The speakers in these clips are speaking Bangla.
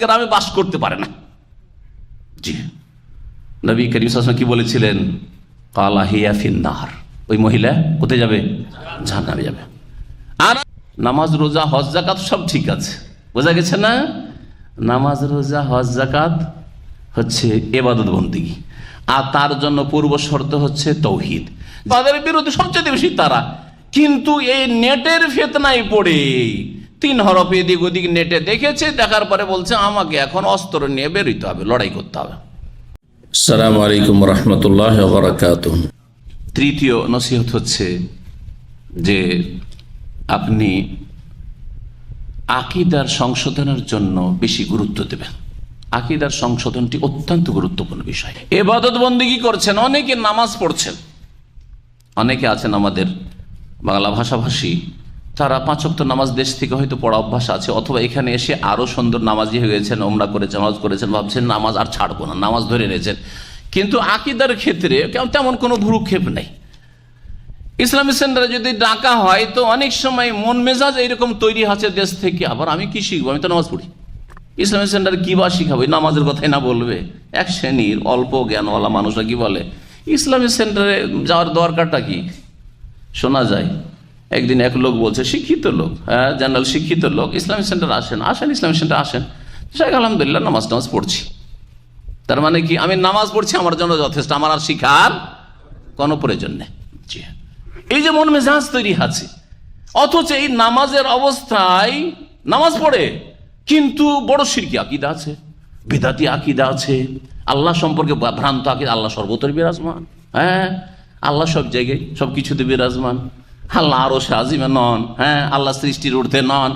গ্রামে বাস করতে পারে না। জি, নবী করিম সাল্লাল্লাহু আলাইহি ওয়াসাল্লাম কি বলেছিলেন? কালা হিয়া ফিন্নার, ওই মহিলা কোথায় যাবে? জাহান্নামে যাবে। আর নামাজ রোজা হজ যাকাত সব ঠিক আছে, বোঝা গেছে না? নামাজ রোজা হজ যাকাত হচ্ছে ইবাদত বন্দেগী, আর তার জন্য পূর্ব শর্ত হচ্ছে তৌহিদ। তাদের বিরোধী সবচেয়ে বেশি তারা, কিন্তু এই নেটের ফিতনায় পড়ে 3 হরফ এদিক ওদিক নেটে দেখেছে, দেখার পরে বলছে আমাকে এখন অস্ত্র নিয়ে বেরোতে হবে, লড়াই করতে হবে। আসসালামু আলাইকুম রাহমাতুল্লাহি ওয়া বারাকাতুহু। তৃতীয় নসিহত হচ্ছে যে আপনি আকীদার সংশোধনের জন্য বেশি গুরুত্ব দেবেন। আকীদার সংশোধনটি অত্যন্ত গুরুত্বপূর্ণ বিষয়। ইবাদত বন্দেগী করছেন, অনেকে নামাজ পড়ছেন, অনেকে আছেন আমাদের বাংলা ভাষাভাষী, তারা 5 ওয়াক্ত নামাজ দেশ থেকে হয়তো পড়া অভ্যাস আছে, অথবা এখানে এসে আরো সুন্দর নামাজি হয়ে গেছেন, ওমরা করেছেন, হজ করেছেন, ভাবছেন নামাজ আর ছাড়বো না, নামাজ ধরে নিয়েছেন। কিন্তু আকীদার ক্ষেত্রে তেমন কোনো ভ্রুক্ষেপ নেই। ইসলামী সেন্টারে যদি ডাকা হয় তো অনেক সময় মন মেজাজ এইরকম তৈরি আছে দেশ থেকে, আবার আমি কি শিখবো, আমি তো নামাজ পড়ি, ইসলামী সেন্টারে কি বা শিখাবো, নামাজের কথাই না বলবে। এক শ্রেণীর অল্প জ্ঞানওয়ালা মানুষরা কি বলে, ইসলামী সেন্টারে যাওয়ার দরকারটা কি? শোনা যায় একদিন এক লোক বলছে, শিক্ষিত লোক, হ্যাঁ জেনারেল শিক্ষিত লোক, ইসলামী সেন্টার আসেন, ইসলামী সেন্টার আসেন, শেখ আলহামদুলিল্লাহ নামাজ পড়ছি। তার মানে কি আমি নামাজ পড়ছি আমার জন্য যথেষ্ট, আমার আর শিখার কোনো প্রয়োজন নেই। জি, এই যে মন মেজাজ তৈরি আছে, অথচ এই নামাজের অবস্থায় নামাজ পড়ে কিন্তু বড় শিরকি আকীদা আছে, বিদআতি আকীদা আছে, আল্লাহ সম্পর্কে ভ্রান্ত আকীদা। আল্লাহ সর্বত্র বিরাজমান, হ্যাঁ আল্লাহ সব জায়গায় সব কিছুতে বিরাজমান, আল্লাহ আরশে আজিমে নন, হ্যাঁ আল্লাহ সৃষ্টির ঊর্ধ্বে নন।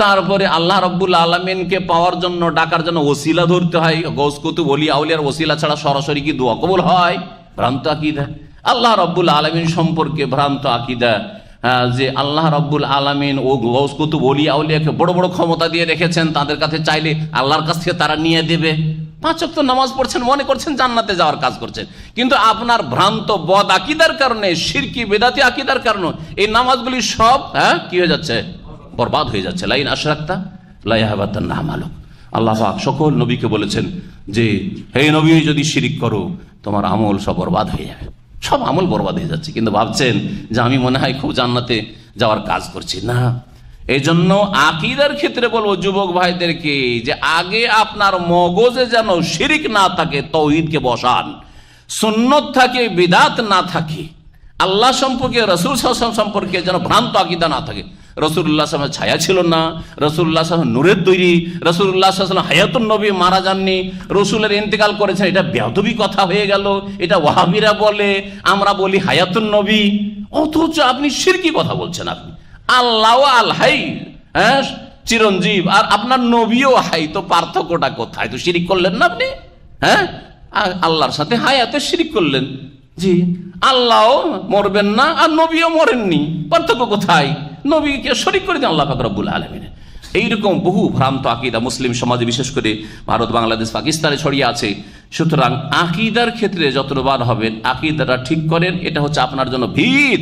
তারপরে আল্লাহ রাব্বুল আলামিনকে পাওয়ার জন্য, ডাকার জন্য ওসিলা ধরতে হয়, গৌস কুতুব ওলি আউলিয়ার ওসিলা ছাড়া সরাসরি কি দোয়া কবুল হয়? ভ্রান্ত আকীদা। আল্লাহ রাব্বুল আলামিন সম্পর্কে ভ্রান্ত আকীদা, যে আল্লাহ রাব্বুল আলামিন ও গৌস কুতুব ওলি আউলিয়াকে বড় বড় ক্ষমতা দিয়ে রেখেছেন, তাদের কাছে চাইলে আল্লাহর কাছ থেকে তারা নিয়ে দেবে। 5 ওয়াক্ত নামাজ পড়ছেন, মনে করছেন জান্নাতে যাওয়ার কাজ করছেন, কিন্তু আপনার ভ্রান্ত বদ আকীদার কারণে, শিরকি বিদআতি আকীদার কারণে এই নামাজগুলি সব কি হয়ে যাচ্ছে? বরবাদ হয়ে যাচ্ছে। লাইন আশরাকতা লা ইয়াহবাতান্না আমালুক। আল্লাহ পাক সকল নবীকে বলেছেন যে হে নবী, যদি শিরিক করো তোমার আমল সব বরবাদ হয়ে যাবে, সব আমল বরবাদ হয়ে যাচ্ছে। কিন্তু ভাবছেন যে আমি মনে হয় খুব জান্নাতে যাওয়ার কাজ করছি না। এই জন্য আকীদার ক্ষেত্রে বলবো যুবক ভাইদেরকে যে আগে আপনার মগজে যেন শিরিক না থাকে, তাওহীদকে বসান, সুন্নত থাকে, বিদআত না থাকে, আল্লাহ সম্পর্কে, রাসূল সাল্লাল্লাহু আলাইহি ওয়াসাল্লাম সম্পর্কে যেন ভ্রান্ত আকীদা না থাকে। রাসূলুল্লাহ সাল্লাল্লাহু আলাইহি ওয়াসাল্লামের ছায়া ছিল না, রাসূলুল্লাহ সাল্লাল্লাহু আলাইহি ওয়াসাল্লাম নূরের তৈরি, রাসূলুল্লাহ সাল্লাল্লাহু আলাইহি ওয়াসাল্লাম হায়াতুন নবী, মারা যাননি, রাসূলের ইন্তেকাল করেছেন, এটা বেয়াদবি কথা হয়ে গেল। এটা ওয়াহাবিরা বলে, আমরা বলি হায়াতুন নবী, অথচ আপনি শিরকি কথা বলছেন। আপনি আল্লাহ আল হাই, হ্যাঁ চিরঞ্জীব, আর আপনার নবীও হাই, তো পার্থক্যটা কোথায়? তো শিরিক করলেন না আপনি, হ্যাঁ আল্লাহর সাথে হায়াতে শিরিক করলেন। জি, আল্লাহ মরবেন না আর নবীও মরেননি, পার্থক্য কোথায়? নবীকে শরীক করে দেন আল্লাহ পাক রব্বুল আলামিন। এইরকম বহু ভ্রান্ত আকীদা মুসলিম সমাজে, বিশেষ করে ভারত, বাংলাদেশ, পাকিস্তানে ছড়িয়ে আছে। সুতরাং আকীদার ক্ষেত্রে যতবার হবেন আকীদাটা ঠিক করেন, এটা হচ্ছে আপনার জন্য ভিত।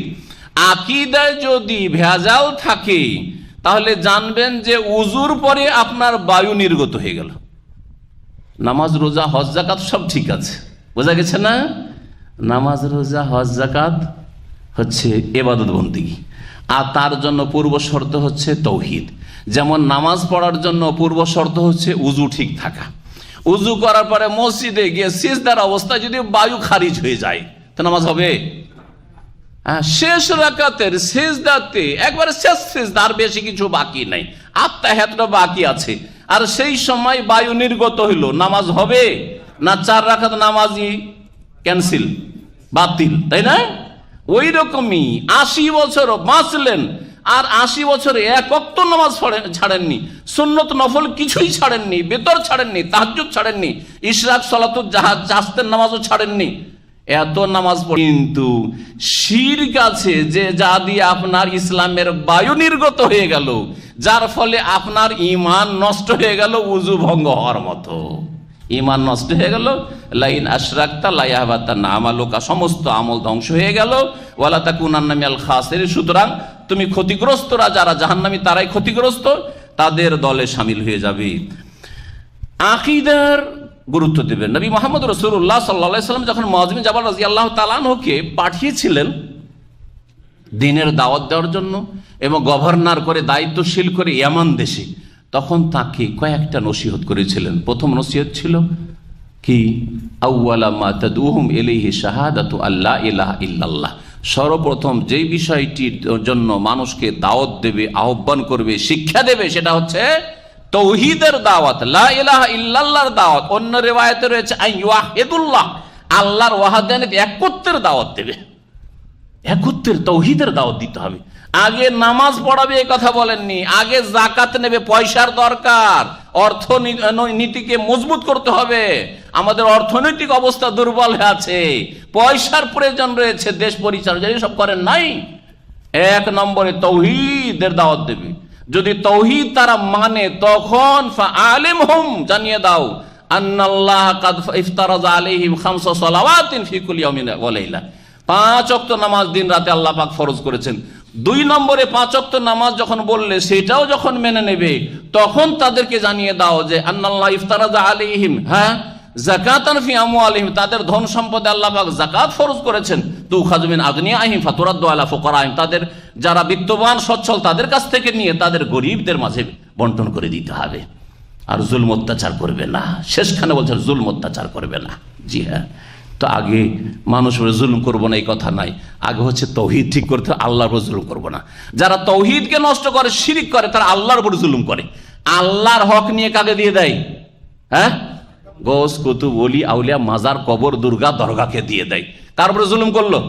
আকীদায় যদি ভেজাল থাকে তাহলে জানবেন যে উজুর পরে আপনার বায়ু নির্গত হয়ে গেল। নামাজ রোজা হজ যাকাত সব ঠিক আছে, বোঝা গেছে না? নামাজ রোজা হজ যাকাত হচ্ছে ইবাদত বন্দেগী, আর তার জন্য পূর্ব শর্ত হচ্ছে তৌহিদ। যেমন নামাজ পড়ার জন্য পূর্ব শর্ত হচ্ছে উজু ঠিক থাকা। উজু করার পরে মসজিদে গিয়ে সিজদার অবস্থায় যদি বায়ু খারিজ হয়ে যায় তো নামাজ হবে? শেষ রাকাতের সিজদাতে একবারে শেষ সিজদা, আর বেশি কিছু বাকি নাই, আত্তাহিয়াতটা বাকি আছে, আর সেই সময় বায়ু নির্গত হইল, নামাজ হবে না? 4 রাকাত নামাজই ক্যান্সেল, বাতিল, তাই না? ওই রকমই 80 বছর বাঁচলেন আর 80 বছরে 1 ওয়াক্ত নামাজ ছাড়েননি, সুন্নত নফল কিছুই ছাড়েননি, বেতর ছাড়েননি, তাহাজ্জুদ ছাড়েননি, ইশরাক সালাতুল জাস্তের নামাজও ছাড়েননি, এত নামাজ পড়ে কিন্তু শিরক আছে যে যা দিয়ে আপনার ইসলামের বায়ু নির্গত হয়ে গেল, যার ফলে আপনার ঈমান নষ্ট হয়ে গেল, ওযু ভঙ্গ হওয়ার মতো ঈমান নষ্ট হয়ে গেল। লাইন আশরাকতা লা ইয়াহবাতান্না আমালুকা, সমস্ত আমল ধ্বংস হয়ে গেল। ওয়ালা তাকুনান্না মিনাল খাসিরিন, সুতরাং তুমি ক্ষতিগ্রস্তরা, যারা জাহান্নামী তারাই ক্ষতিগ্রস্ত, তাদের দলে শামিল হয়ে যাবে। আকীদার গুরুত্ব দেবেন। নবী মুহাম্মদ রাসূলুল্লাহ সাল্লাল্লাহু আলাইহি ওয়াসাল্লাম যখন মুআয বিন জাবাল রাদিয়াল্লাহু তাআলা আনহুকে পাঠিয়েছিলেন দ্বীনের দাওয়াত দেওয়ার জন্য এবং গভর্নর করে দায়িত্বশীল করে ইয়ামান দেশে, তখন তাকে কয়েকটা নসিহত করেছিলেন। প্রথম নসিহত ছিল কি, আউয়ালা মা তাদউহুম ইলাইহি শাহাদাতু আল্লা ইলাহা ইল্লাল্লাহ। সর্বপ্রথম যেই বিষয়টির জন্য মানুষকে দাওয়াত দেবে, আহ্বান করবে, শিক্ষা দেবে, সেটা হচ্ছে তৌহিদের দাওয়াত, লা ইলাহা ইল্লাল্লাহর দাওয়াত। অন্য রিওয়ায়াতে রয়েছে আইয়াহিদুল্লাহ, আল্লাহর ওয়াহদানিয়ত, একত্বের দাওয়াত দেবে, একত্বের তৌহিদের দাওয়াত দিতে হবে। আগে নামাজ পড়াবে এই কথা বলেননি, আগে যাকাত নেবে, পয়সার দরকার, অর্থনীতিকে মজবুত করতে হবে। আমাদের অর্থনৈতিক অবস্থা দুর্বল হয়ে আছে, পয়সার প্রয়োজন রয়েছে, দেশ পরিচালনা সব করেন নাই। এক নম্বরে তৌহিদের দাওয়াত দেবে। যদি তৌহিদ তারা মানে, তখন ফাআলিমহুম, জানিয়ে দাও, আন্নাল্লাহ কাদ ইফতারাযা আলাইহিম খামসা সালাওয়াতিন ফি কুল্লি ইয়াউমিন ওয়া লাইলা, 5 ওয়াক্ত নামাজ দিন রাতে আল্লাহ পাক ফরজ করেছেন। 2 নম্বরে 5 ওয়াক্ত নামাজ যখন বললে, সেটাও যখন মেনে নেবে, তখন তাদেরকে জানিয়ে দাও যে আন্নাল্লাহ ইফতারাযা আলাইহিম যাকাতান ফি আমওয়ালিহিম, তাদের ধন সম্পদে আল্লাহ পাক যাকাত ফরজ করেছেন। তুখাযু মিন আগনিয়াহিম ফাতুরাদ্দু আলা ফুকারাহিম, তাদের যারা বিত্তবান সচ্ছল তাদের কাছ থেকে নিয়ে তাদের গরিবদের মাঝে বন্টন করে দিতে হবে। আর জুলম অত্যাচার করবে না, শেষখানে বলছেন জুলম অত্যাচার করবে না। জি হ্যাঁ, তো আগে মানুষ জুলুম করবো না এই কথা নাই, আগে হচ্ছে তৌহিদ ঠিক করতে, আল্লাহর উপর জুলুম করবো না। যারা তৌহিদকে নষ্ট করে, শিরিক করে, তারা আল্লাহর উপর জুলুম করে। আল্লাহর হক নিয়ে কাকে দিয়ে দেয়? হ্যাঁ, গোস, কুতুব, ওলি, আউলিয়া, মাজার, কবর, দুর্গা, দরগাকে দিয়ে দেয়। কার উপরে জুলুম করলো?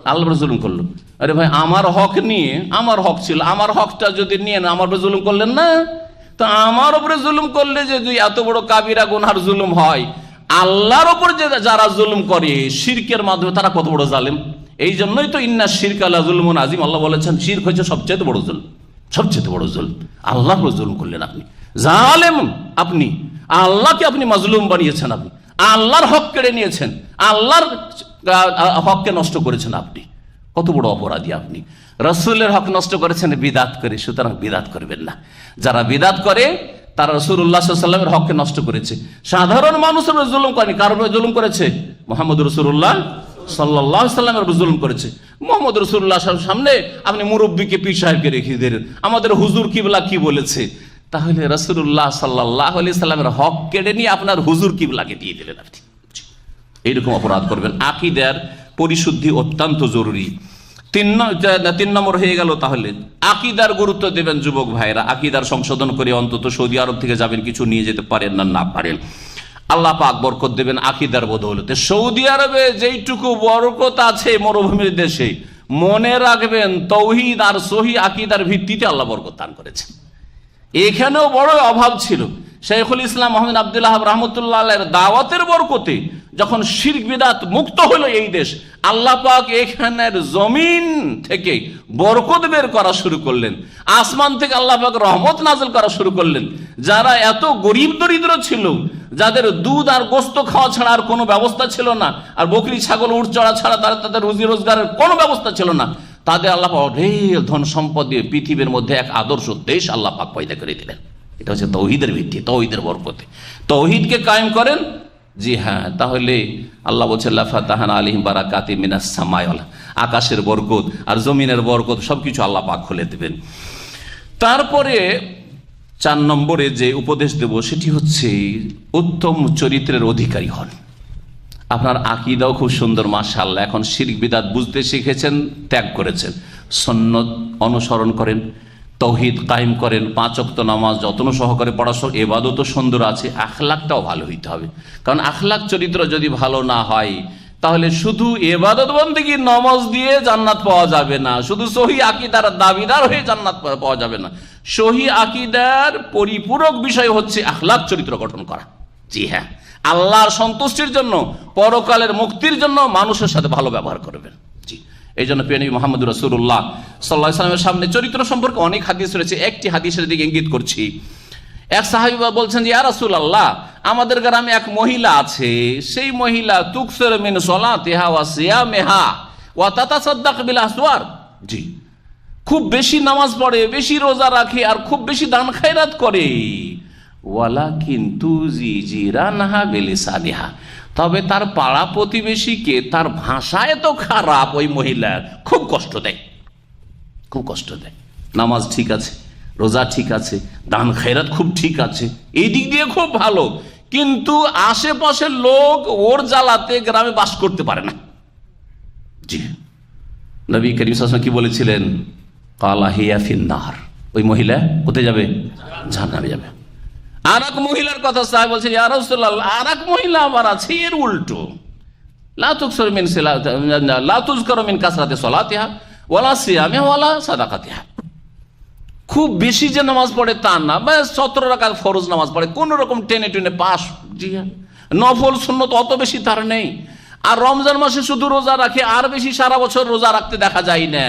আল্লাহর উপরে জুলুম করলো। আরে ভাই, আমার হক নিয়ে, আমার হক ছিল, আমার হকটা যদি নিয়ে না, আমার উপরে জুলুম করলেন না? তো আমার উপরে জুলুম করলে যদি এত বড় কাবিরা গুনহার জুলুম হয়, আল্লাহর উপর যে যারা জুলুম করে শিরকের মাধ্যমে, তারা কত বড় জালেম। এই জন্যই তো ইন্না শিরকা লাযুলমুন আযীম, আল্লাহ বলেছেন শিরক হচ্ছে সবচেয়ে বড় জুলম, সবচেয়ে বড় জুলম। আল্লাহর উপর জুলুম করলেন আপনি, জালেম আপনি, আল্লাহকে আপনি মাজলুম বানিয়েছেন, আপনি আল্লাহর হক কেড়ে নিয়েছেন, আল্লাহর হককে নষ্ট করেছেন, আপনি কত বড় অপরাধী। আপনি রাসূলের হক নষ্ট করেছেন বিদআত করে, সুতরাং বিদআত করবেন না। যারা বিদআত করে তারা রাসূলুল্লাহ সাল্লাল্লাহু আলাইহি ওয়াসাল্লামের হককে নষ্ট করেছে। সাধারণ মানুষের উপর জুলুম করেনি, কার উপর জুলুম করেছে? মুহাম্মদ রাসূলুল্লাহ সাল্লাল্লাহু আলাইহি ওয়াসাল্লামের উপর জুলুম করেছে। মুহাম্মদ রাসূলুল্লাহ সামনে আপনি মুরব্বিকে পীর সাহেবকে রেখে দিলেন, আমাদের হুজুর কিবলা কি বলেছে, তাহলে রাসূলুল্লাহ সাল্লাল্লাহু আলাইহি ওয়াসাল্লামের হক কেড়ে নিয়ে আপনার হুজুর কিবলাকে দিয়ে দিলেন আপনি। এইরকম অপরাধ করবেন। আকীদার পরিশুদ্ধি অত্যন্ত জরুরি। 3 নম্বর হয়ে গেল। তাহলে আকীদার গুরুত্ব দেবেন যুবক ভাইরা, আকীদার সংশোধন করে অন্তত সৌদি আরব থেকে যাবেন, কিছু নিয়ে যেতে পারেন না পারেন, আল্লাহ পাক বরকত দেবেন আকীদার বদৌলতে। সৌদি আরবে যেইটুকু বরকত আছে মরুভূমির দেশে, মনে রাখবেন তৌহিদ আর সহি আকীদার ভিত্তিতে আল্লাহ বরকত দান করেছেন। এখানেও বড় অভাব ছিল। শাইখুল ইসলাম মুহাম্মদ আব্দুল্লাহ রাহমাতুল্লাহ আলাইহির দাওয়াতের বরকতে যখন শিরক বিদআত মুক্ত হলো এই দেশ, আল্লাহ পাক এখানের জমিন থেকে বরকত বের করা শুরু করলেন, আসমান থেকে আল্লাহ পাক রহমত নাযিল করা শুরু করলেন। যারা এত গরিব দরিদ্র ছিল, যাদের দুধ আর গোস্ত খাওয়া ছাড়া আর কোনো ব্যবস্থা ছিল না, আর বকরি ছাগল উট চড়া ছাড়া তাদের রুজি রোজগারের কোনো ব্যবস্থা ছিল না, তাদের আল্লাহ পাক ঢের ধন সম্পদ দিয়ে পৃথিবীর মধ্যে এক আদর্শ দেশ আল্লাহ পাক পয়দা করে দিলেন। এটা হচ্ছে তৌহিদের ভিত্তি, তৌহিদের বরকতে। তৌহিদকে কায়েম করেন, জি হ্যাঁ, তাহলে আল্লাহ বলছেন লা ফাতাহানা আলাইহিম বারাকাতিম মিনাস সামাই ওয়াল, আকাশের বরকত আর জমিনের বরকত সবকিছু আল্লাহ পাক খুলে দেবেন। তারপরে 4 নম্বরে যে উপদেশ দেব সেটি হচ্ছে উত্তম চরিত্রের অধিকারী হন। আপনার আকীদাও খুব সুন্দর মাশাআল্লাহ, এখন শিরক বিদআত বুঝতে শিখেছেন, ত্যাগ করেছেন, সুন্নাত অনুসরণ করেন, তৌহিদ কায়েম করেন, 5 ওয়াক্ত নামাজ যত্ন সহকারে পড়াশোনা, ইবাদতও সুন্দর আছে, আখলাকটাও ভালো হইতে হবে। কারণ আখলাক চরিত্র যদি ভালো না হয়, তাহলে শুধু ইবাদত বন্দেগী নামাজ দিয়ে জান্নাত পাওয়া যাবে না, শুধু সহি আকীদার দাবিদার হয়ে জান্নাত পাওয়া যাবে না। সহি আকীদার পরিপূরক বিষয় হচ্ছে আখলাক চরিত্র গঠন করা। জি হ্যাঁ, আল্লাহর সন্তুষ্টির জন্য, পরকালের মুক্তির জন্য মানুষের সাথে ভালো ব্যবহার করবেন। জি, এই জন্য প্রিয় নবী মুহাম্মদ রাসূলুল্লাহ সাল্লাল্লাহু আলাইহি ওয়াসাল্লামের সামনে চরিত্র সম্পর্কে অনেক হাদিস রয়েছে। একটি হাদিসের দিকে ইঙ্গিত করছি। এক সাহাবী বলছেন যে ইয়া রাসূলুল্লাহ, আমাদের গ্রামে এক মহিলা আছে, সেই মহিলা তুকসির মিন সলাতিহা ওয়া সিয়ামিহা ওয়া তাতাসাদদাক বিল আসওয়ার। জি, খুব বেশি নামাজ পড়ে, বেশি রোজা রাখে, আর খুব বেশি দান খায়রাত করে, ওয়ালাকিন তুজি জিরানহা বিলিসানিহা, তবে তার পাড়া প্রতিবেশীকে তার ভাষা এত খারাপ ওই মহিলা খুব কষ্ট দেয়, খুব কষ্ট দেয়। নামাজ ঠিক আছে, রোজা ঠিক আছে, দান খয়রাত খুব ঠিক আছে, এই দিক দিয়ে খুব ভালো, কিন্তু আশেপাশের লোক ওর জ্বালাতে গ্রামে বাস করতে পারে না। জি, নবী করিম সাল্লাল্লাহু আলাইহি ওয়াসাল্লাম কি বলেছিলেন? কালা হিয়া ফিন্নার, ওই মহিলা কোথায় যাবে? জাহান্নামে যাবে। আর এক মহিলার কথা সাহেব বলছেন, ইয়া রাসূলুল্লাহ, আর এক মহিলা আবার আছে এর উল্টো, লা তুযকারু মিন কাসরাতি সালাতিহা ওয়ালা সিয়ামিহা ওয়ালা সাদাকাতিহা, খুব বেশি যে নামাজ পড়ে তা না, ব্যাস 17 রাকাত ফরজ নামাজ পড়ে, কোন রকম টেনে টেনে পাস। জি হ্যাঁ, নফল সুন্নত অত বেশি তার নেই, আর রমজান মাসে শুধু রোজা রাখে, আর বেশি সারা বছর রোজা রাখতে দেখা যায় না।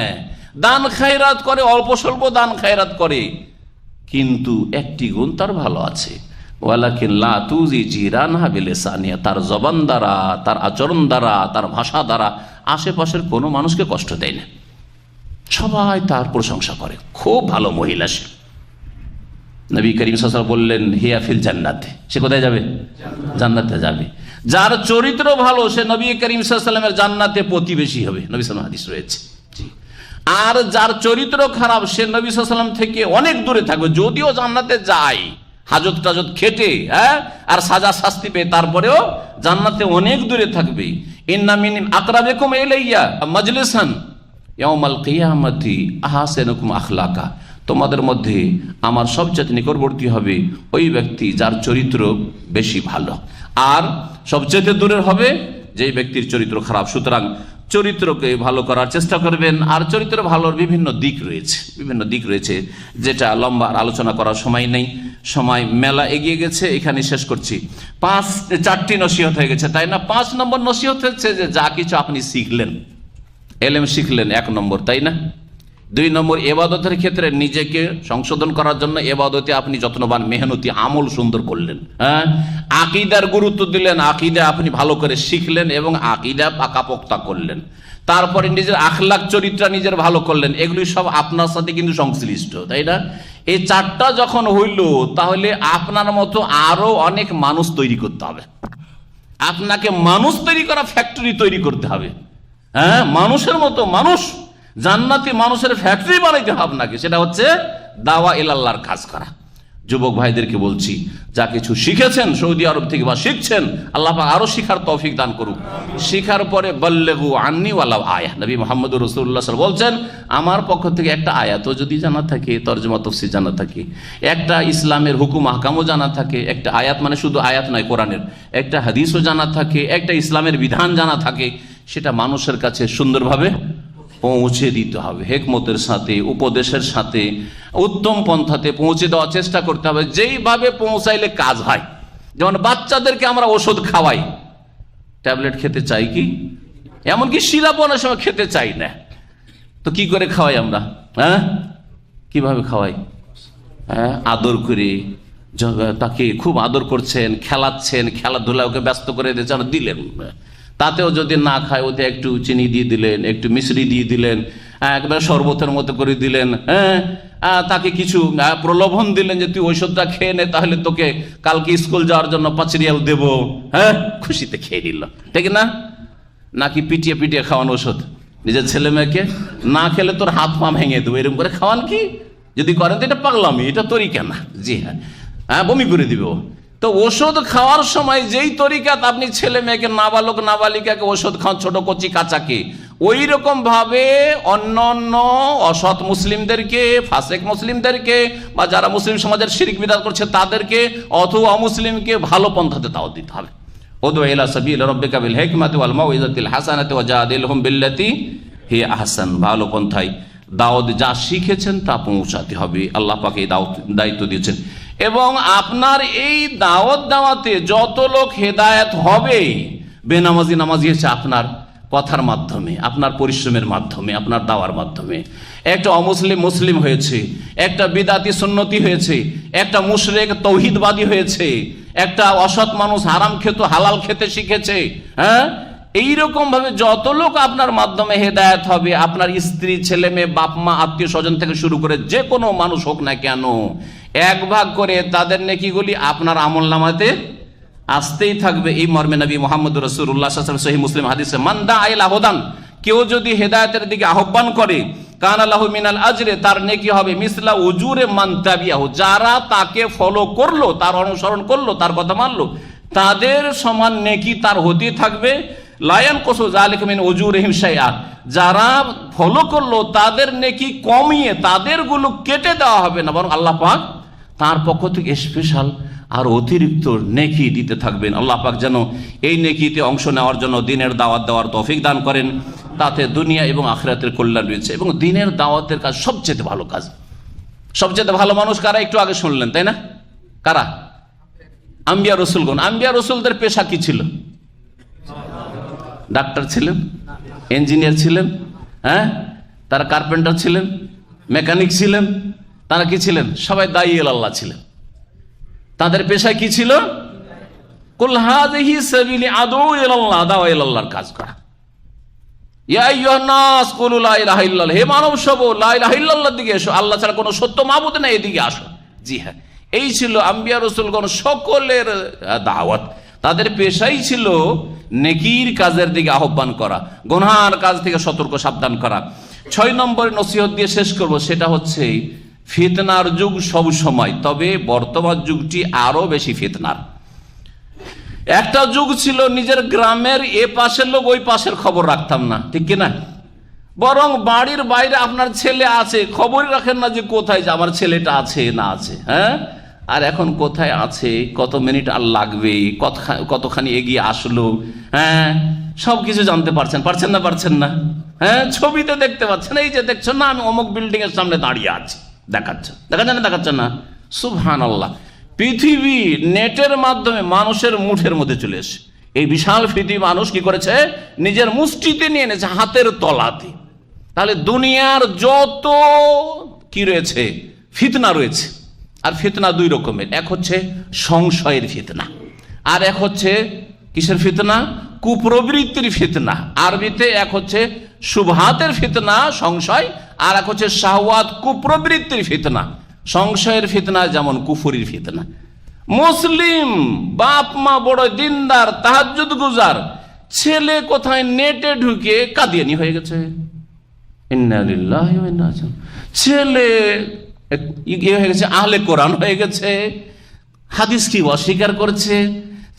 দান খায়রাত করে, অল্প স্বল্প দান খায়রাত করে, কিন্তু একটি গুণ তার ভালো আছে, ওয়ালাকিন লা তুজি জিরানহা বিলিসানিহা, তার জবান দ্বারা, তার আচরণ দ্বারা, তার ভাষা দ্বারা আশেপাশের কোনো মানুষকে কষ্ট দেয় না, সবাই তার প্রশংসা করে, খুব ভালো মহিলা সে। নবী করিম সাল্লাল্লাহু আলাইহি ওয়াসাল্লাম বললেন, হিয়া ফিল জান্নাতে, সে কোথায় যাবে? জান্নাতে যাবে। যার চরিত্র ভালো সে নবী করিম সাল্লাল্লাহু আলাইহি ওয়াসাল্লামের জান্নাতে প্রতিবেশী হবে, নবী সাল্লাল্লাহু আলাইহি ওয়াসাল্লাম হাদিস রয়েছে। আর যার চরিত্র খারাপ সে নবী সাল্লাল্লাহু আলাইহি ওয়াসাল্লাম থেকে অনেক দূরে থাকবে, যদিও জান্নাতে যায় হাজত টাজত খেটে, হ্যাঁ, আর সাজা শাস্তি পেয়ে, তারপরেও জান্নাতে অনেক দূরে থাকবে। ইন্না মিন আকরাবিকুম ইলাইয়া মাজলিসান ইয়াউমাল কিয়ামাতি আহসানুকুম আখলাকা, তোমাদের মধ্যে আমার সবচেয়ে নিকটবর্তী হবে ওই ব্যক্তি যার চরিত্র বেশি ভালো, আর সবচেয়ে দূরের হবে যেই ব্যক্তির চরিত্র খারাপ। সুতরাং চরিত্রকে ভালো করার চেষ্টা করবেন। আর চরিত্র ভালোর বিভিন্ন দিক রয়েছে, যেটা লম্বা আলোচনা করার সময় নেই, সময় মেলা এগিয়ে গেছে, এখানে শেষ করছি। 4টি নসিহত হয়ে গেছে, তাই না? 5 নম্বর নসিহত হচ্ছে যে যা কিছু আপনি শিখলেন, এলেম শিখলেন, 1 নম্বর, তাই না? 2 নম্বর, এবাদতের ক্ষেত্রে নিজেকে সংশোধন করার জন্য এবাদতে আপনি যত্নবান, মেহনতি, আমল সুন্দর করলেন। হ্যাঁ, আকীদার গুরুত্ব দিলেন, আকীদা আপনি ভালো করে শিখলেন এবং আকীদা পাকাপোক্তা করলেন। তারপরে নিজের আখলাক চরিত্র নিজের ভালো করলেন, এগুলি সব আপনার সাথে কিন্তু সংশ্লিষ্ট, তাই না? এই 4টা যখন হইল, তাহলে আপনার মতো আরো অনেক মানুষ তৈরি করতে হবে, আপনাকে মানুষ তৈরি করা ফ্যাক্টরি তৈরি করতে হবে। হ্যাঁ, মানুষের মতো মানুষ, জান্নাতি মানুষের ফ্যাক্টরি বানাইতে হবে আপনাকে, সেটা হচ্ছে দাওয়া ইলাল্লাহর কাজ করা। যুবক ভাইদেরকে বলছি, যা কিছু শিখেছেন সৌদি আরব থেকে বা শিখছেন, আল্লাহ পাক আরো শিখার তৌফিক দান করুক। শিখার পরে বাল্লিগু আন্নি ওয়ালাউ আয়া, নবী মুহাম্মদ রাসূলুল্লাহ সাল্লাল্লাহু আলাইহি ওয়াসাল্লাম বলছেন, আমার পক্ষ থেকে একটা আয়াতও যদি জানা থাকে, তরজমা তাফসীর জানা থাকে, একটা ইসলামের হুকুম আহকামও জানা থাকে, একটা আয়াত মানে শুধু আয়াত নয়, কোরআনের একটা হাদিসও জানা থাকে, একটা ইসলামের বিধান জানা থাকে, সেটা মানুষের কাছে সুন্দরভাবে পৌঁছে দিতে হবে, হেকমতের সাথে, উপদেশের সাথে, উত্তম পন্থাতে পৌঁছে দেওয়ার চেষ্টা করতে হবে, যেইভাবে পৌঁছাইলে কাজ হয়। যেমন বাচ্চাদেরকে আমরা ওষুধ খাওয়াই, ট্যাবলেট খেতে চাই কি, এমনকি সিরাপ অনেক সময় খেতে চাই না, তো কি করে খাওয়াই আমরা? হ্যাঁ, কিভাবে খাওয়াই? হ্যাঁ, আদর করে, তাকে খুব আদর করছেন, খেলাচ্ছেন, খেলাধুলা ওকে ব্যস্ত করে দিলেন, তাতেও যদি না খায় ওতে একটু চিনি দিয়ে দিলেন, একটু মিশ্রি দিয়ে দিলেন, একবার শরবতের মতো করে দিলেন, হ্যাঁ, তাকে কিছু প্রলোভন দিলেন যে তুই ঔষধটা খেয়ে নে, তাহলে তোকে কালকে স্কুল যাওয়ার জন্য 5 রিয়াল দেবো, হ্যাঁ, খুশিতে খেয়ে নিল, ঠিক না? নাকি পিটিয়ে পিটিয়ে খাওয়ান ওষুধ নিজের ছেলে মেয়েকে, না খেলে তোর হাত পা ভেঙে দেবো, এরকম করে খাওয়ান কি? যদি করেন তো এটা পাগলামি, এটা তরিকা না। জি হ্যাঁ, বমি করে দিবে। তো ওষুধ খাওয়ার সময় যেই তরিকাত আপনি ছেলে মেয়েকে, নাবালক নাবালিকাকে ওষুধ খাওয়ান, ছোট কচি কাচাকে, ওই রকম ভাবে অন্য অন্য অসৎ মুসলিমদেরকে, ফাসেক মুসলিমদেরকে, বা যারা মুসলিম সমাজের শিরক বিদআত করছে তাদেরকে, অথবা অমুসলিমকে ভালো পন্থাতে দাওয়াত দিতে হবে। উদউ ইলা সাবিলি রাব্বিকা বিল হিকমাতি ওয়াল মাউইযাতিল হাসানাতি ওয়াজাদিলহুম বিল্লাতি হিয়া আহসান, ভালো পন্থায় দাওয়াত যা শিখেছেন তা পৌঁছাতে হবে। আল্লাহ পাক এই দায়িত্ব দিয়েছেন, এবং আপনার এই দাওয়াতে যত লোক হেদায়েত হবে, বেনামাজি নামাজি হচ্ছে আপনার কথার মাধ্যমে, আপনার পরিশ্রমের মাধ্যমে, আপনার দাওয়ার মাধ্যমে। একটা অমুসলিম মুসলিম হয়েছে, একটা বিদাতি সুন্নতি হয়েছে, একটা মুশরিক তৌহিদবাদী হয়েছে, একটা অসৎ মানুষ হারাম খেত হালাল খেতে শিখেছে। হ্যাঁ, এইরকম ভাবে যত লোক আপনার মাধ্যমে হেদায়েত হবে, আপনার স্ত্রী, ছেলে মেয়ে, বাপ মা, আত্মীয় স্বজন থেকে শুরু করে যে কোনো মানুষ হোক না কেন, এক ভাগ করে তাদের নেকিগুলি আপনার আমলনামাতে আসতেই থাকবে। এই মর্মে নবী মুহাম্মদ রাসূলুল্লাহ সাল্লাল্লাহু আলাইহি ওয়াসাল্লাম সহিহ মুসলিম হাদিসে, মান দাআ ইলা হুদান, কেউ যদি হেদায়েতের দিকে আহ্বান করে, কানা লাহু মিনাল আজরে, তার নেকি হবে মিসলা উজুরে মান তাবিয়াহু, যারা তাকে ফলো করলো, তার অনুসরণ করলো, তার কথা মানলো, তাদের সমান নেকি তার হতে থাকবে। লা ইয়ানকুসু যালিকা মিন উজুরিহিম শাইআ, যারা ফলো করলো তাদের নেকি কমিয়ে তাদেরগুলো কেটে দেওয়া হবে না, বরং আল্লাহ পাক তার পক্ষ থেকে স্পেশাল আর অতিরিক্ত নেকি দিতে থাকবেন। আল্লাহ পাক যেন এই নেকিতে অংশ নেওয়ার জন্য দিনের দাওয়াত দেওয়ার তৌফিক দান করেন। তাতে দুনিয়া এবং আখিরাতের কল্যাণ রয়েছে। এবং দিনের দাওয়াতের কাজ সবচেয়ে ভালো কাজ। সবচেয়ে ভালো মানুষ কারা একটু আগে শুনলেন, তাই না? কারা? আম্বিয়া রসুলগণ। আম্বিয়া রসুলদের পেশা কি ছিল? ডাক্তার ছিলেন, ইঞ্জিনিয়ার ছিলেন, হ্যাঁ, তারা কার্পেন্টার ছিলেন, মেকানিক ছিলেন, তারা কি ছিলেন? সবাই দায়ী আল্লাহ ছিলেন। তাদের পেশায় কি ছিল? কুল হাযিহি সাবিলি আদউ ইলাল্লাহ, দাওয়া ইলাল্লাহর কাজ করা। ইয়া আইয়ুহান নাস কুলু লা ইলাহা ইল্লাল্লাহ, হে মানব সব লা ইলাহা ইল্লাল্লাহর দিকে এসো, আল্লাহ ছাড়া কোনো সত্য মাবুদ নেই, এদিকে আসো। জি হ্যাঁ, এই ছিল আম্বিয়া রাসূলগণ সকলের দাওয়াত। তাদের পেশাই ছিল নেকির কাজের দিকে আহ্বান করা, গুনাহের কাজ থেকে সতর্ক সাবধান করা। 6 নম্বর নসিহত দিয়ে শেষ করব, সেটা হচ্ছে ফিতনার যুগ সব সময়, তবে বর্তমান যুগটি আরো বেশি ফিতনার। একটা যুগ ছিল নিজের গ্রামের এ পাশের লোক ওই পাশের খবর রাখতাম না, ঠিক কিনা? বরং বাড়ির বাইরে আপনার ছেলে আছে, খবরই রাখেন না যে কোথায় যে আমার ছেলেটা আছে না আছে। হ্যাঁ, আর এখন কোথায় আছে, কত মিনিট আর লাগবে, কতখানি এগিয়ে আসলো, হ্যাঁ, সবকিছু জানতে পারছেন না? পারছেন না? হ্যাঁ, ছবিতে দেখতে পাচ্ছেন, এই যে দেখছেন না, আমি অমুক বিল্ডিং এর সামনে দাঁড়িয়ে আছি, দেখাচ্ছেন না? সুবহানাল্লাহ। পৃথিবী নেটের মাধ্যমে মানুষের মুঠের মধ্যে চলে এসে এই বিশাল পৃথিবী মানুষ কি করেছে? নিজের মুষ্টিতে নিয়ে এনেছে, হাতের তলাতে। তাহলে দুনিয়ার যত কি রয়েছে, ফিতনা রয়েছে। আর ফিতনা 2 রকমের, এক হচ্ছে সংশয়ের ফিতনা, আর এক হচ্ছে কিসের ফিতনা? কুপ্রবৃত্তির ফিতনা। আরবিতে এক হচ্ছে শুবহাতের ফিতনা, সংশয়, আর এক হচ্ছে শাহওয়াত, কুপ্রবৃত্তির ফিতনা। সংশয়ের ফিতনা যেমন কুফরির ফিতনা। মুসলিম বাপ মা বড় দিনদার, তাহাজ্জুদ গুজার ছেলে কোথায় নেটে ঢুকে কাদিয়ানি হয়ে গেছে, ইন্না লিল্লাহি ওয়া ইন্না ইলাইহি। ছেলে হয়ে গেছে আহলে কোরআন হয়ে গেছে, হাদিস কি অস্বীকার করছে।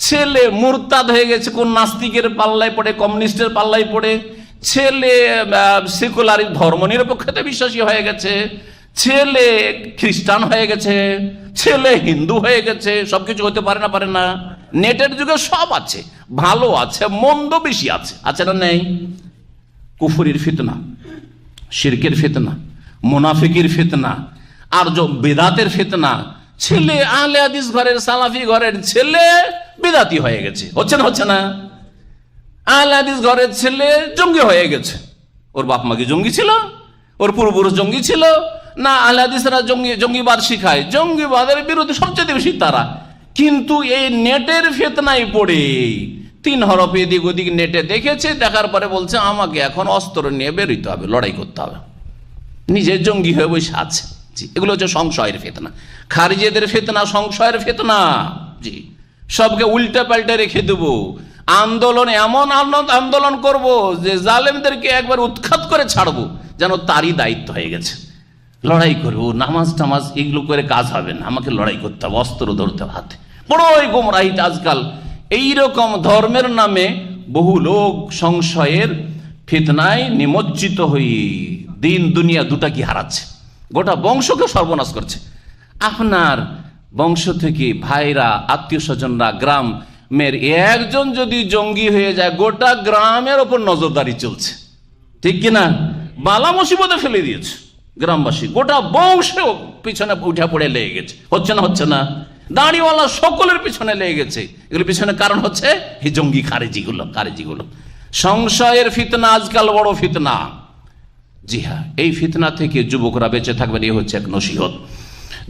ছেলে মুরতাদ হয়ে গেছে, কোন নাস্তিকের পাল্লায় পড়ে, কমিউনিস্টের পাল্লায় পড়ে। ছেলে সেকুলার ধর্মনিরপেক্ষতা বিশ্বাসী হয়ে গেছে। ছেলে খ্রিস্টান হয়ে গেছে, ছেলে হিন্দু হয়ে গেছে। সবকিছু হতে পারে না? নেটের যুগে সব আছে, ভালো আছে, মন্দ বেশি আছে, আছে না নেই? কুফরির ফিতনা, শিরকের ফিতনা, মুনাফিকের ফিতনা, আর বেদাতের ফিতনা। ছেলে আহলে হাদিস ঘরের, সালাফি ঘরের ছেলে বেদাতি হয়ে গেছে, হচ্ছে না? আহলে হাদিস ঘরের ছেলে জঙ্গি হয়ে গেছে। ওর বাপ মা কি জঙ্গি ছিল? ওর পূর্বপুরুষ জঙ্গি ছিল না? আহলে হাদিসরা জঙ্গিবাদ শিখায়, জঙ্গিবাদের বিরুদ্ধে সবচেয়ে বেশি তারা। কিন্তু এই নেটের ফিতনায় পড়ে 3 হরফ এদিক ওদিক নেটে দেখেছে, দেখার পরে বলছে আমাকে এখন অস্ত্র নিয়ে বেরোতে হবে, লড়াই করতে হবে, নিজে জঙ্গি হয়ে বসে আছে। জি, এগুলো হচ্ছে সংশয়ের ফিতনা। খারিজিদের ফিতনা সংশয়ের ফিতনা। জি, সবকে উল্টে পাল্টে রেখে দেবো, আন্দোলন এমন আন্দোলন করব যে জালেমদেরকে একবার উৎখাত করে ছাড়বো, যেন তারই দায়িত্ব হয়ে গেছে। লড়াই করবো, নামাজ টামাজ এগুলো করে কাজ হবে না, আমাকে লড়াই করতে হবে, অস্ত্র ধরতে হবে হাতে। বড়ই গোমরাহিতে আজকাল এইরকম ধর্মের নামে বহু লোক সংশয়ের ফিতনায় নিমজ্জিত হয়ে দিন দুনিয়া দুটা কি হারাচ্ছে, গোটা বংশকে সর্বনাশ করছে। আপনার বংশ থেকে ভাইরা, আত্মীয় স্বজনরা, গ্রামের একজন যদি জঙ্গি হয়ে যায়, গোটা গ্রামের ওপর নজরদারি চলছে, ঠিক কিনা? বালা মুসিবতে ফেলে দিয়েছে গ্রামবাসী, গোটা বংশ পিছনে উঠে পড়ে লেগে গেছে, হচ্ছে না? দাড়িওয়ালা সকলের পিছনে লেগে গেছে। এগুলোর পিছনে কারণ হচ্ছে এই জঙ্গি খারেজিগুলো। সংশয়ের ফিতনা আজকাল বড় ফিতনা। জি হ্যাঁ, এই ফিতনা থেকে যুবকরা বেঁচে থাকবেন, এই হচ্ছে এক নসিহত।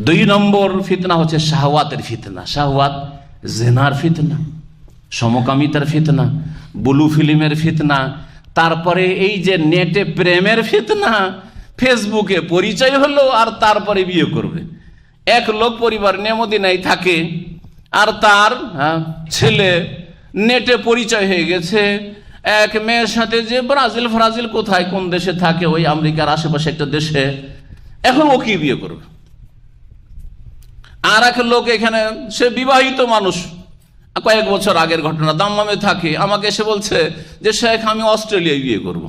2 নম্বর ফিতনা হচ্ছে শাহওয়াতের ফিতনা। শাহওয়াত, জেনার ফিতনা, সমকামিতার ফিতনা, ব্লু ফিল্মের ফিতনা, তারপরে এই যে নেটে প্রেমের ফিতনা, ফেসবুকে পরিচয় হলো আর তারপরে বিয়ে করবে, এক লোক পরিবার নিয়ে মদিনায় থাকে, আর তার ছেলে নেটে পরিচয় হয়ে গেছে এক মেয়ের সাথে, যে ব্রাজিল কোথায় কোন দেশে থাকে, ওই আমেরিকার আশেপাশে একটা দেশে। এখন ও কি বিয়ে করবে? আর এক লোক এখানে, সে বিবাহিত মানুষ, কয়েক বছর আগের ঘটনা, দাম্মামে থাকে, আমাকে এসে বলছে যে শেখ আমি অস্ট্রেলিয়ায় বিয়ে করব।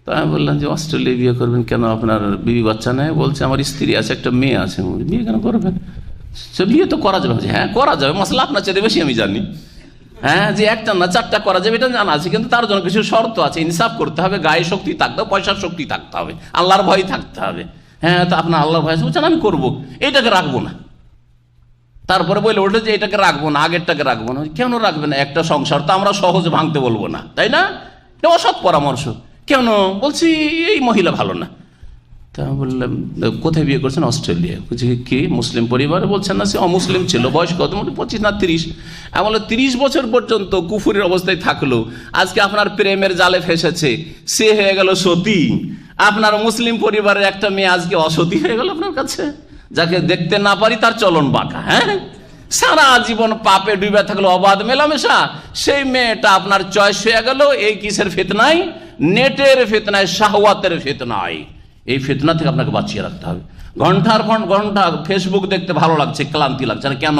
তা আমি বললাম যে অস্ট্রেলিয়ায় বিয়ে করবেন কেন, আপনার বিবি বাচ্চা নেই? বলছে আমার স্ত্রী আছে, একটা মেয়ে আছে। বিয়ে কেন করবেন? সে বিয়ে তো করা যাবে। হ্যাঁ করা যাবে, মশলা আপনার চেয়ে বেশি আমি জানি। হ্যাঁ, যে একটা না চারটা করা যাবে এটা জানা আছে, কিন্তু তার জন্য কিছু শর্ত আছে, ইনসাফ করতে হবে, গায়ে শক্তি থাকতে হবে, পয়সার শক্তি থাকতে হবে, আল্লাহর ভয় থাকতে হবে। হ্যাঁ, তো আপনার আল্লাহর ভয় বলছেন আমি করবো, এটাকে রাখবো না। তারপরে বলে ওঠে যে এটাকে রাখবো না, আগেরটাকে রাখবো না। কেন রাখবে না? একটা সংসার তো আমরা সহজে ভাঙতে বলবো না, তাই না? এটা অসৎ পরামর্শ। কেন? বলছি এই মহিলা ভালো না। তা বললাম কোথায় বিয়ে করছেন? অস্ট্রেলিয়া। বলছি কি মুসলিম পরিবারে? বলছেন না, সে অমুসলিম ছিল, বয়স কত? 25 না 30। আমি বললাম 30 বছর পর্যন্ত কুফুরের অবস্থায় থাকলো, আজকে আপনার প্রেমের জালে ফেসেছে, সে হয়ে গেল সতী। আপনার মুসলিম পরিবারের একটা মেয়ে আজকে অসতী হয়ে গেল আপনার কাছে, যাকে দেখতে না পারি তার চলন বাঁকা। হ্যাঁ, সারা জীবন পাপে ডুবে থাকলো, অবাধ মেলামেশা, সেই মেয়েটা আপনার চয়েস হয়ে গেল এই কিসের ফিতনায়? নেটের ফিতনায়, শাহওয়াতের ফিতনায়। এই ফিতনা থেকে আপনাকে বাঁচিয়ে রাখতে হবে। ঘন্টার পর ঘন্টা ফেসবুক দেখতে ভালো লাগছে, ক্লান্তি লাগছে না কেন?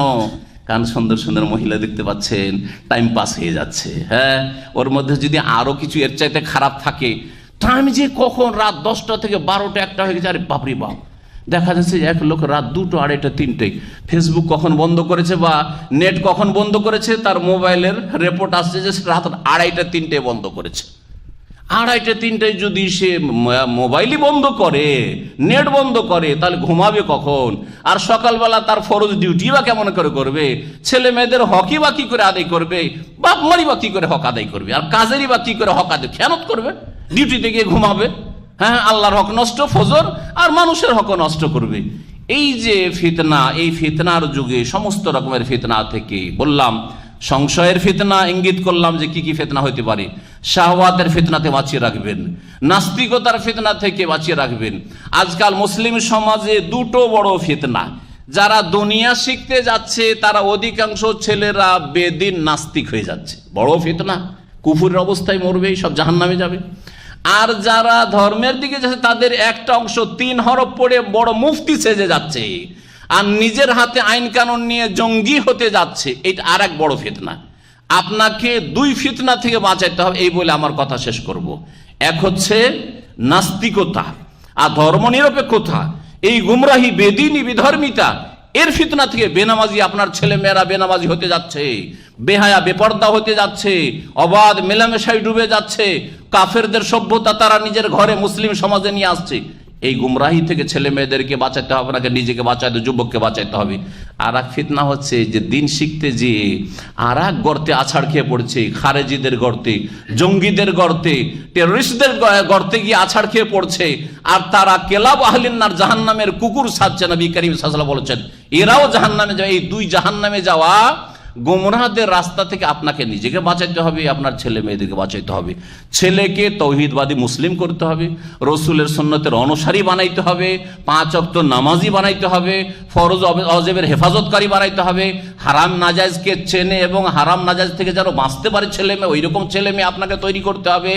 কারণ সুন্দর সুন্দর মহিলা দেখতে পাচ্ছেন, টাইম পাস হয়ে যাচ্ছে। হ্যাঁ, ওর মধ্যে যদি আরো কিছু এর চাইতে খারাপ থাকে, টাইম যে কখন রাত 10টা থেকে 12টা 1টা হয়ে গেছে, আরে বাপরে বাপ। দেখা যাচ্ছে এক লোক রাত 2টো, 2:30, 3টেই ফেসবুক কখন বন্ধ করেছে বা নেট কখন বন্ধ করেছে, তার মোবাইলের রিপোর্ট আসছে যে রাত 2:30, 3টায় বন্ধ করেছে। 2:30, 3টায় যদি সে মোবাইলই বন্ধ করে, নেট বন্ধ করে, তাহলে ঘুমাবে কখন? আর সকালবেলা তার ফরজ ডিউটি বা কেমন করে করবে? ছেলে মেয়েদের হকই বা কি করে আদায় করবে? বাপ মারি বা কি করে হক আদায় করবে? আর কাজেরই বা কি করে হক আদায়, খেয়ানত করবে? ডিউটিতে গিয়ে ঘুমাবে। হ্যাঁ, আল্লাহর হক নষ্ট ফজর, আর মানুষের হক নষ্ট করবে। এই যে ফিতনা, এই ফিতনার যুগে সমস্ত রকমের ফিতনা থেকে বললাম, সংশয়ের ফিতনা ইঙ্গিত করলাম যে কি কি ফিতনা হতে পারে। শাহওয়াতের ফিতনাতে বাঁচিয়ে রাখবেন, নাস্তিকতার ফিতনা থেকে বাঁচিয়ে রাখবেন। আজকাল মুসলিম সমাজে দুটো বড় ফিতনা। যারা দুনিয়া শিখতে যাচ্ছে তারা অধিকাংশ ছেলেরা বেদিন নাস্তিক হয়ে যাচ্ছে, বড় ফিতনা। কুফুরের অবস্থায় মরবে, সব জাহান্নামে যাবে। আর যারা ধর্মের দিকে যাচ্ছে তাদের একটা অংশ 3 হরফ পড়ে বড় মুফতি সেজে যাচ্ছে, আর নিজের হাতে আইন কানুন নিয়ে জঙ্গি হতে যাচ্ছে। এটা আর এক বড় ফিতনা। আপনাকে 2 ফিতনা থেকে বাঁচাইতে হবে, এই বলে আমার কথা শেষ করব। এক হচ্ছে নাস্তিকতা আর ধর্মনিরপেক্ষতা, এই গুমরাহি, বেদিনী, বিধর্মিতা, এর ফিতনা থেকে বেনামাজি, আপনার ছেলে মেয়েরা বেনামাজি হতে যাচ্ছে, বেহায়া বেপর্দা হতে যাচ্ছে, অবাধ মেলামেশায় ডুবে যাচ্ছে, কাফেরদের সভ্যতা তারা নিজের ঘরে মুসলিম সমাজে নিয়ে আসছে। এই গুমরাহি থেকে ছেলে মেয়েদেরকে বাঁচাতে হবে, আপনাকে নিজেকে বাঁচাতে, যুবককে বাঁচাতে হবে। আর এক ফিতনা হচ্ছে যে দিন শিখতে যে আর এক গর্তে আছাড় খেয়ে পড়ছে, খারেজিদের গর্তে, জঙ্গিদের গর্তে, টেররিস্টদের গর্তে গিয়ে আছাড় খেয়ে পড়ছে। আর তারা কেলাব আহলিন্নার, জাহান্নামের কুকুর সাজছে। নবী করিম সাল্লাল্লাহু আলাইহি ওয়াসাল্লাম বলেছেন এরাও জাহান্নামে যাবে। এই 2 জাহান্নামে যাওয়া গোমরাহদের রাস্তা থেকে আপনাকে নিজেকে বাঁচাইতে হবে, আপনার ছেলে মেয়েদেরকে বাঁচাইতে হবে। ছেলেকে তৌহিদবাদী মুসলিম করতে হবে, রসুলের সুন্নতের অনুসারী বানাইতে হবে, 5 ওয়াক্ত নামাজি বানাইতে হবে, ফরজ অজেবের হেফাজতকারী বানাইতে হবে, হারাম নাজায়েজকে চেনে এবং হারাম নাজায়েজ থেকে যেন বাঁচতে পারে ছেলে মেয়ে, ওই রকম ছেলে মেয়ে আপনাকে তৈরি করতে হবে।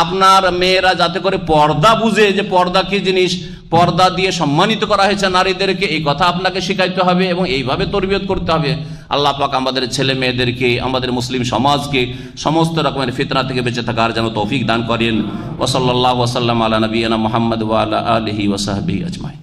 আপনার মেয়েরা যাতে করে পর্দা বুঝে, যে পর্দা কি জিনিস, পর্দা দিয়ে সম্মানিত করা হয়েছে নারীদেরকে, এই কথা আপনাকে শিখাইতে হবে এবং এইভাবে তরবিয়ত করতে হবে। আল্লাহ পাক আমাদের ছেলে মেয়েদেরকে, আমাদের মুসলিম সমাজকে সমস্ত রকমের ফিতনা থেকে বেঁচে থাকার যেন তৌফিক দান করেন। ওয়া সাল্লাল্লাহু ওয়া সাল্লাম আলা নবিয়িনা মুহাম্মদ ওয়া আলা আলিহি ওয়া সাহবিহি আজমাইন।